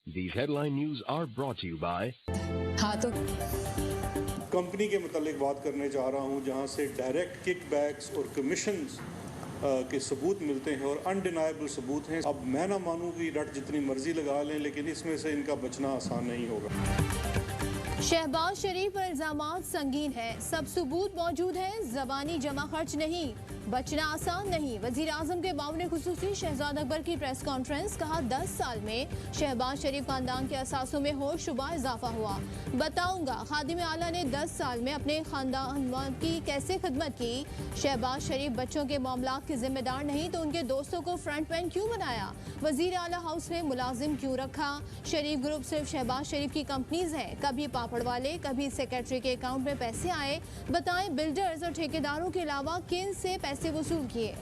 These headline news are brought to you by हाँ तो company के मुतालिक बात करने जा रहा हूँ जहाँ से डायरेक्ट किकबैक्स और कमीशंस के सबूत मिलते हैं और अनडिनाइबल सबूत हैं। अब मैं ना मानूँ कि रट जितनी मर्जी लगा लें, लेकिन इसमें से इनका बचना आसान नहीं होगा। शहबाज शरीफ पर इल्जामात संगीन है, सब सबूत मौजूद हैं, जबानी जमा खर्च नहीं, बचना आसान नहीं। वजीर आजम के मामले खुसूसी शहजाद अकबर की प्रेस कॉन्फ्रेंस, कहा 10 साल में शहबाज शरीफ खानदान के असासों में हो शुबा इजाफा हुआ। बताऊंगा खादिम आला ने 10 साल में अपने खानदान की कैसे खिदमत की। शहबाज शरीफ बच्चों के मामला के जिम्मेदार नहीं तो उनके दोस्तों को फ्रंटमैन क्यों बनाया? वजीर आला हाउस में मुलाजिम क्यों रखा? शरीफ ग्रुप सिर्फ शहबाज शरीफ की कंपनीज है, कभी पापड़ वाले कभी सेक्रेटरी के अकाउंट में पैसे आए। बताएं बिल्डर्स और ठेकेदारों के अलावा किन से पैसे वसूल किए?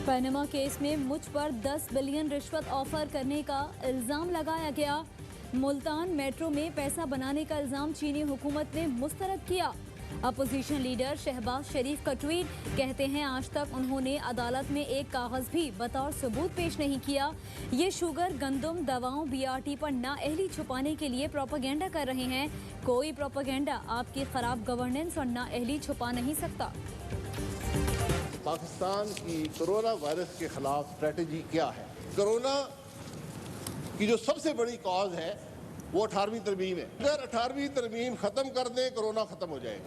पनामा केस में मुझ पर 10 बिलियन रिश्वत ऑफर करने का इल्जाम लगाया गया। मुल्तान मेट्रो में पैसा बनाने का इल्जाम चीनी हुकूमत ने मुस्तरद किया। अपोजिशन लीडर शहबाज शरीफ का ट्वीट, कहते हैं आज तक उन्होंने अदालत में एक कागज भी बतौर सबूत पेश नहीं किया। ये शुगर, गंदम, दवाओं, BRT पर नाअहली छुपाने के लिए प्रोपेगेंडा कर रहे हैं। कोई प्रोपेगेंडा आपकी खराब गवर्नेंस और नाअहली छुपा नहीं सकता। पाकिस्तान की कोरोना वायरस के खिलाफ स्ट्रेटजी क्या है? कोरोना की जो सबसे बड़ी कॉज है वो 18वीं तरमीम है। अगर 18वीं तरमीम खत्म कर दें, कोरोना खत्म हो जाएगा।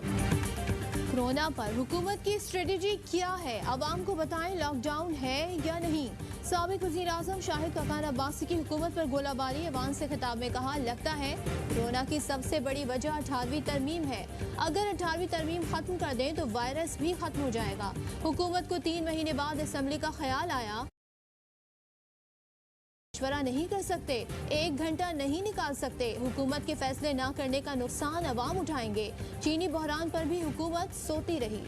कोरोना पर हुकूमत की स्ट्रेटजी क्या है? अवाम को बताएं, लॉकडाउन है या नहीं? साबिक वज़ीर आज़म शाहिद खकान अब्बासी की हुकूमत पर गोलाबारी। अवान से खिताब में कहा, लगता है कोरोना की सबसे बड़ी वजह 18वीं तरमीम है। अगर 18वीं तरमीम खत्म कर दें तो वायरस भी खत्म हो जाएगा। हुकूमत को 3 महीने बाद असम्बली का ख्याल आया, मशवरा नहीं कर सकते, 1 घंटा नहीं निकाल सकते। हुकूमत के फैसले ना करने का नुकसान अवाम उठाएंगे। चीनी बहरान पर भी हुकूमत सोती रही।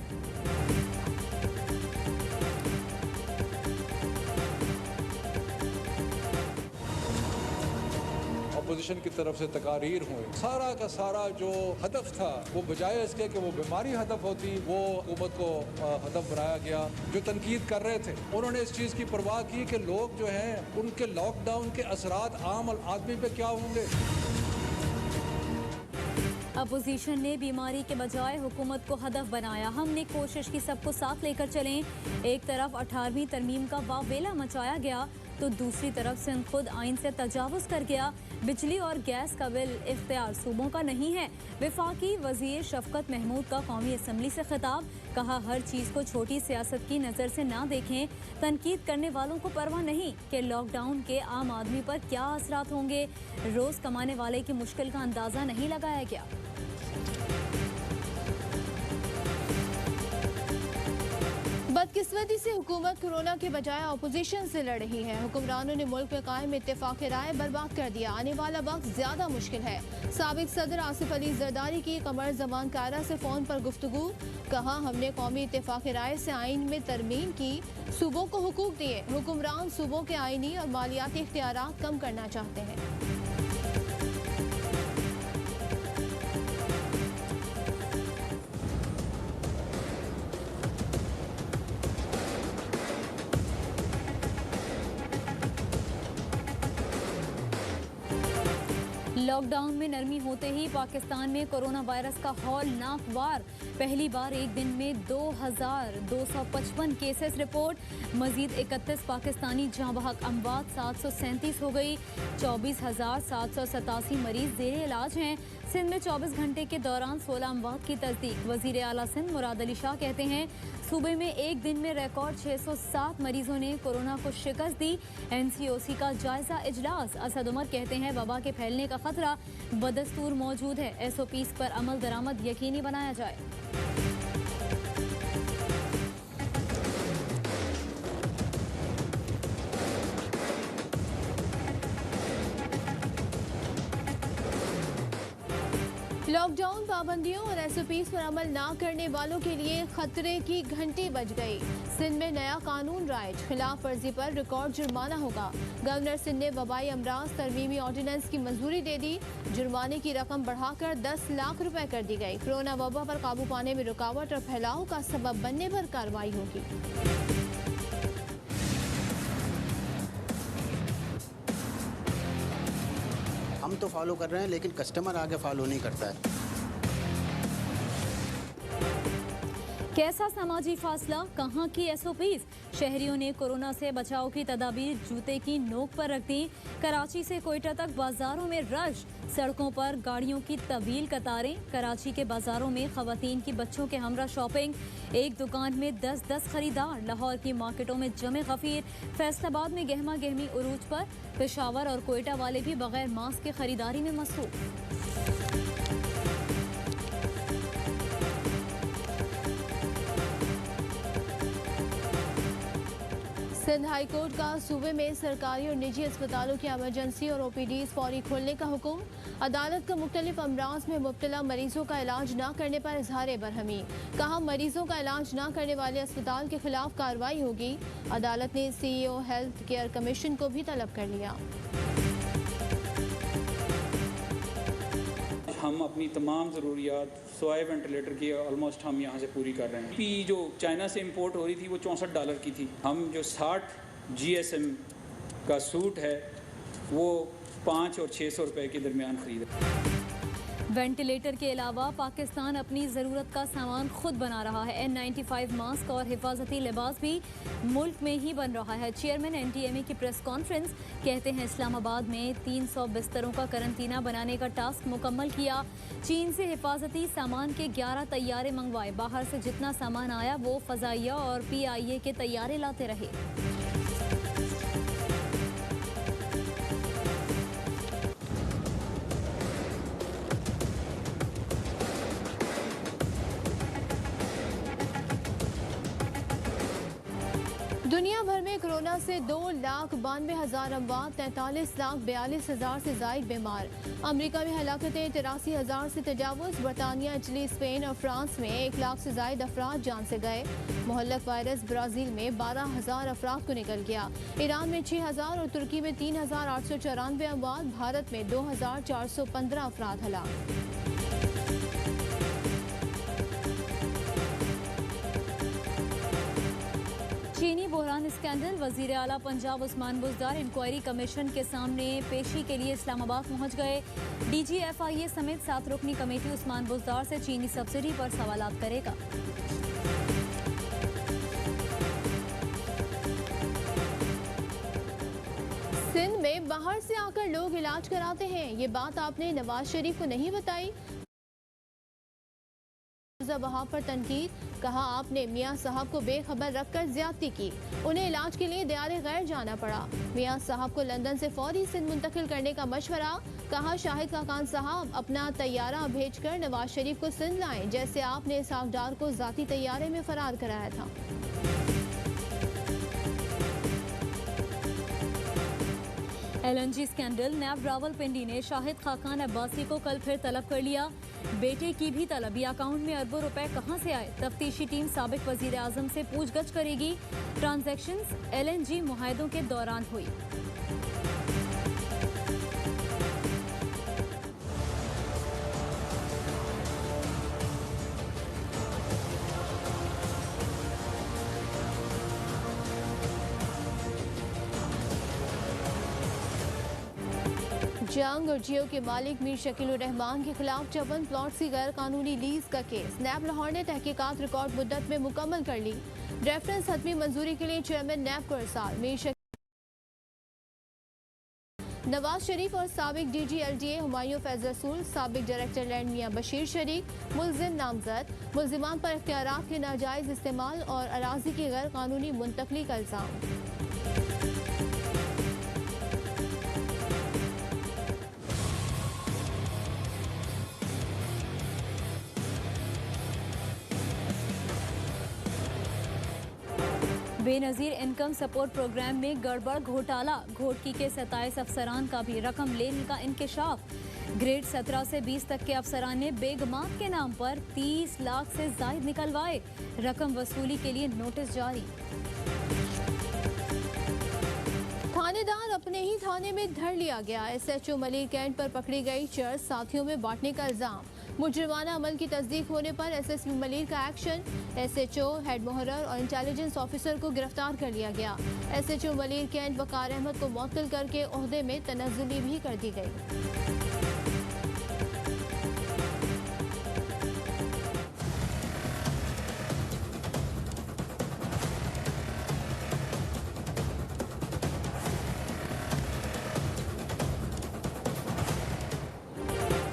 अपोजिशन की तरफ से तकारीर हुई, सारा का सारा जो हदफ था वो बजाय इसके कि वो बीमारी हदफ होती, वो हुकूमत को हदफ बनाया गया। जो तनकीद कर रहे थे उन्होंने इस चीज़ की परवाह की कि लोग जो हैं उनके लॉकडाउन के असरात आम आदमी पे क्या होंगे। अपोजिशन ने बीमारी के बजाय हुकूमत को हदफ बनाया। हमने कोशिश की सबको साथ लेकर चलें। एक तरफ 18वीं तरमीम का वावेला मचाया गया तो दूसरी तरफ सिंध खुद आइन से तजावुज़ कर गया। बिजली और गैस का बिल इख्तियार सूबों का नहीं है। वफाकी वजीर शफकत महमूद का कौमी असम्बली से खिताब, कहा हर चीज़ को छोटी सियासत की नज़र से ना देखें। तनकीद करने वालों को परवाह नहीं कि लॉकडाउन के आम आदमी पर क्या असरात होंगे। रोज़ कमाने वाले की मुश्किल का अंदाज़ा नहीं लगाया गया। बदकिस्मती से हुकूमत कोरोना के बजाय अपोजिशन से लड़ रही है। हुक्मरानों ने मुल्क में कायम इत्तेफाक राय बर्बाद कर दिया। आने वाला वक्त ज्यादा मुश्किल है। साबिक सदर आसिफ अली जरदारी की कमर जमान कायरा से फोन पर गुफ्तगू, कहा हमने कौमी इत्तेफाक राय से आइन में तरमीम की, सूबों को हुकूक दिए। हुक्मरान सूबों के आइनी और मालियाती इख्तियारात कम करना चाहते हैं। लॉकडाउन में नरमी होते ही पाकिस्तान में कोरोना वायरस का हौलनाक वार। पहली बार एक दिन में 2255 केसेस रिपोर्ट। मजीद 31 पाकिस्तानी जाँ बहक अमवात, 737 हो गई। 24,787 मरीज जेर इलाज हैं। सिंध में 24 घंटे के दौरान 16 अमवात की तस्दीक। वजीर आला सिंध मुराद अली शाह कहते हैं सूबे में एक दिन में रिकॉर्ड 607 मरीजों ने कोरोना को शिकस्त दी। NCOC का जायजा इजलास। असद उमर कहते हैं वबा के फैलने का खतरा बदस्तूर मौजूद है। SOPs पर अमल दरामद यकीनी बनाया जाए। लॉकडाउन पाबंदियों और एसओपीज पर अमल न करने वालों के लिए खतरे की घंटी बज गई। सिंध में नया कानून राइज, खिलाफ वर्जी पर रिकॉर्ड जुर्माना होगा। गवर्नर सिंध ने वबाई अमराज तरमीमी ऑर्डिनेंस की मंजूरी दे दी। जुर्माने की रकम बढ़ाकर 10 लाख रुपए कर दी गई। कोरोना वबा पर काबू पाने में रुकावट और फैलाव का सबब बनने पर कार्रवाई होगी। हम तो फॉलो कर रहे हैं, लेकिन कस्टमर आगे फॉलो नहीं करता है। कैसा समाजी फासला, कहां की एसओपीज? शहरियों ने कोरोना से बचाव की तदाबीर जूते की नोक पर रख दी। कराची से कोयटा तक बाजारों में रश, सड़कों पर गाड़ियों की तवील कतारें। कराची के बाजारों में खवातीन की बच्चों के हमरा शॉपिंग, एक दुकान में 10-10 खरीदार। लाहौर की मार्केटों में जमे गफीर, फैसलाबाद में गहमा गहमी उरूज पर। पेशावर और कोयटा वाले भी बगैर मास्क के खरीदारी में मसरूफ। सिंध हाई कोर्ट का सूबे में सरकारी और निजी अस्पतालों की इमरजेंसी और ओपीडीज फौरी खोलने का हुक्म। अदालत का मुख्तलिफ अमराज में मुब्तला मरीजों का इलाज न करने पर इजहार बरहमी। कहा, मरीजों का इलाज न करने वाले अस्पताल के खिलाफ कार्रवाई होगी। अदालत ने CEO हेल्थ केयर कमीशन को भी तलब कर लिया। हम अपनी तमाम ज़रूरियात सवाए वेंटिलेटर की ऑलमोस्ट हम यहाँ से पूरी कर रहे हैं। पी जो चाइना से इंपोर्ट हो रही थी वो $64 की थी। हम जो 60 GSM का सूट है वो 500 और 600 रुपए के दरमियान खरीदा। वेंटिलेटर के अलावा पाकिस्तान अपनी ज़रूरत का सामान खुद बना रहा है। N95 मास्क और हिफाजती लिबास भी मुल्क में ही बन रहा है। चेयरमैन NTMA की प्रेस कॉन्फ्रेंस, कहते हैं इस्लामाबाद में 300 बिस्तरों का करंतना बनाने का टास्क मुकम्मल किया। चीन से हिफाजती सामान के 11 तैयारे मंगवाए। बाहर से जितना सामान आया वो फ़ज़ाइया और PIA के तैयारे लाते रहे। दुनिया भर में कोरोना से 2,92,000 अमवात, 43,42,000 से जायद बीमार। अमेरिका में हलाकतें 83,000 से तजावुज़। बरतानिया, इटली, स्पेन और फ्रांस में 1 लाख से जायद अफराद जान से गए। मुहल्लक वायरस ब्राज़ील में 12,000 अफराद को निकल गया। ईरान में 6,000 और तुर्की में 3,894 अमवात। भारत में 2,415 अफराद हलाक। चीनी बहरान स्कैंडल, वजीर आला पंजाब उस्मान बुज़दार इंक्वायरी कमीशन के सामने पेशी के लिए इस्लामाबाद पहुंच गए। DG FIA समेत 7 रुकनी कमेटी उस्मान बुज़दार से चीनी सब्सिडी पर सवालात करेगा। सिंध में बाहर से आकर लोग इलाज कराते हैं, ये बात आपने नवाज शरीफ को नहीं बताई। वहाब पर तनकीद, कहा आपने मियां साहब को बेखबर रखकर ज्यादती की। उन्हें इलाज के लिए दियारे गैर जाना पड़ा। मियां साहब को लंदन से फौरी सिंध मुंतकिल करने का मशवरा। कहा, शाहिद खाकान साहब अपना तैयारा भेजकर नवाज शरीफ को सिंध लाएं, जैसे आपने इसहाक डार को जाती तैयारे में फरार कराया था। LNG स्कैंडल, नैब रावलपिंडी ने शाहिद खाकान अब्बासी को कल फिर तलब कर लिया। बेटे की भी तलब। ये अकाउंट में अरबों रुपए कहां से आए? तफ्तीशी टीम साबिक वजीर आजम से पूछगछ करेगी। ट्रांजैक्शंस LNG मुआहदों के दौरान हुई। जंग और जियो के मालिक मीर शकीलुर रहमान के खिलाफ 54 प्लॉट्स की गैर कानूनी लीज का केस। नैब लाहौर ने तहकीकात रिकॉर्ड मुद्दत में मुकम्मल कर ली। रेफरेंस हतमी मंजूरी के लिए चेयरमैन नैब को इरसाल। मीर नवाज शरीफ और साबिक DG LDA हुमायूं फैज रसूल, साबिक डायरेक्टर लैंड मियां बशीर शरीक, मुलजिम नामजद। मुलजिमान पर इख्तियारात के नाजायज इस्तेमाल और अराजी की गैर कानूनी मुंतकली का इल्जाम। बेनज़ीर इनकम सपोर्ट प्रोग्राम में गड़बड़, घोटाला। घोटकी के 27 अफसरान का भी रकम लेने का इंकशाफ। ग्रेड 17 से 20 तक के अफसरान ने बेगमात के नाम पर 30 लाख से जायद निकलवाए। रकम वसूली के लिए नोटिस जारी। थानेदार अपने ही थाने में धर लिया गया। SHO मलिर कैंट पर पकड़ी गई चर्च साथियों में बांटने का इल्जाम। मुजरिमाना अमल की तस्दीक होने पर SSP मलिर का एक्शन। SHO, हेड मुहर्रर और इंटेलिजेंस ऑफिसर को गिरफ्तार कर लिया गया। SHO मलिर कैंट वकार अहमद को मुअत्तल करके ओहदे में तनज़्ज़ुली भी कर दी गई।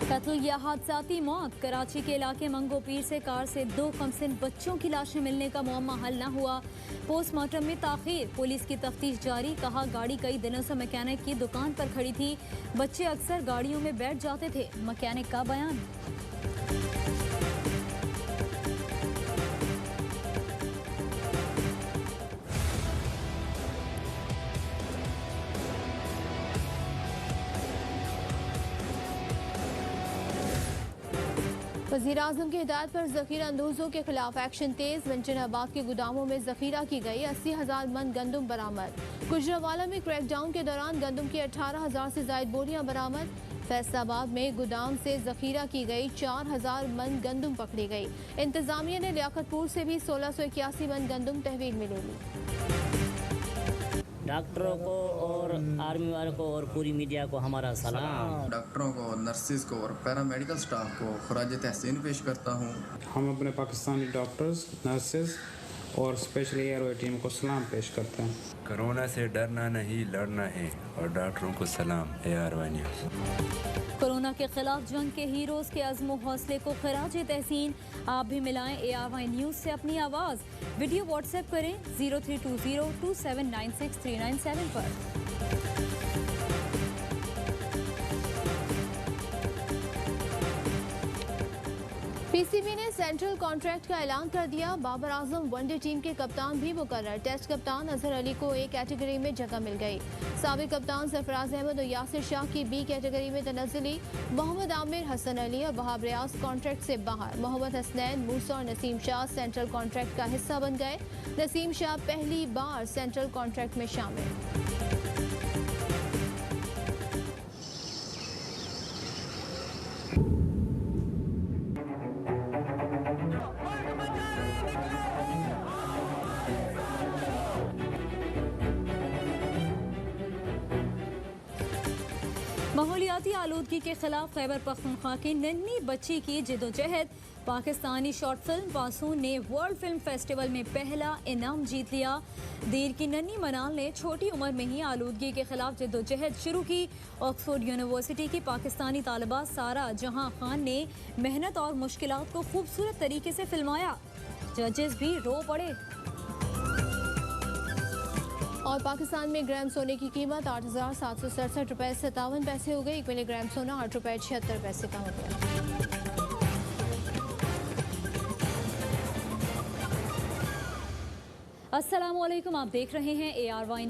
कत्ल या हादसाती मौत। कराची के इलाके मंगो पीर से कार से 2 कमसिन बच्चों की लाशें मिलने का मुअम्मा हल न हुआ। पोस्टमार्टम में ताखीर। पुलिस की तफ्तीश जारी। कहा गाड़ी कई दिनों से मैकेनिक की दुकान पर खड़ी थी। बच्चे अक्सर गाड़ियों में बैठ जाते थे। मैकेनिक का बयान। वज़ीर-ए-आज़म की हिदायत पर ज़ख़ीरा अंदोज़ों के खिलाफ एक्शन तेज। वंचनाबाद के गोदामों में ज़ख़ीरा की गई 80,000 मन गंदम बरामद। गुजरावाला में क्रैकडाउन के दौरान गंदम की 18,000 से ज़ायद बोरियां बरामद। फैसलाबाद में गोदाम से ज़ख़ीरा की गई 4,000 मन गंदम पकड़ी गई। इंतज़ामिया ने लियाकतपुर से भी 1681 मन गंदम तहवील मिलेगी। डॉक्टरों को और आर्मी वालों को और पूरी मीडिया को हमारा सलाम। डॉक्टरों को, नर्सिस को और पैरामेडिकल स्टाफ को खराज तहसीन पेश करता हूँ। हम अपने पाकिस्तानी डॉक्टर्स, नर्सिस और स्पेशल एयरवे टीम को सलाम पेश करते हैं। कोरोना से डरना नहीं, लड़ना है, और डॉक्टरों को सलाम। ARY news. कोरोना के खिलाफ जंग के हीरोज के अज़्म हौसले को खराज तहसीन। आप भी मिलाएं ARY न्यूज़ से अपनी आवाज़। वीडियो व्हाट्सएप करें 03202796 पर। PCB ने सेंट्रल कॉन्ट्रैक्ट का ऐलान कर दिया। बाबर आजम वनडे टीम के कप्तान भी मुकर्रर। टेस्ट कप्तान अजहर अली को A कैटेगरी में जगह मिल गई। साबिक कप्तान सरफराज अहमद और यासिर शाह की B कैटेगरी में तनज़्ज़ुली। मोहम्मद आमिर, हसन अली और वहाब रियाज कॉन्ट्रैक्ट से बाहर। मोहम्मद हसनैन, मूसा और नसीम शाह सेंट्रल कॉन्ट्रैक्ट का हिस्सा बन गए। नसीम शाह पहली बार सेंट्रल कॉन्ट्रैक्ट में शामिल। माहौलियाती आलूदगी के खिलाफ खैबर पख्तूनख्वा की नन्ही बच्ची की जिदोजहद। पाकिस्तानी शॉर्ट फिल्म पासून ने वर्ल्ड फिल्म फेस्टिवल में पहला इनाम जीत लिया। देर की नन्ही मनाल ने छोटी उम्र में ही आलूदगी के खिलाफ जिदोजहद शुरू की। ऑक्सफोर्ड यूनिवर्सिटी की पाकिस्तानी तालिबा सारा जहां खान ने मेहनत और मुश्किलात को खूबसूरत तरीके से फिल्माया। जजेस भी रो पड़े। और पाकिस्तान में ग्राम सोने की कीमत 8,767 रुपये 57 पैसे हो गई। 1 मिलीग्राम सोना 8 रुपये 76 पैसे का हो गया। अस्सलाम वालेकुम, आप देख रहे हैं ARY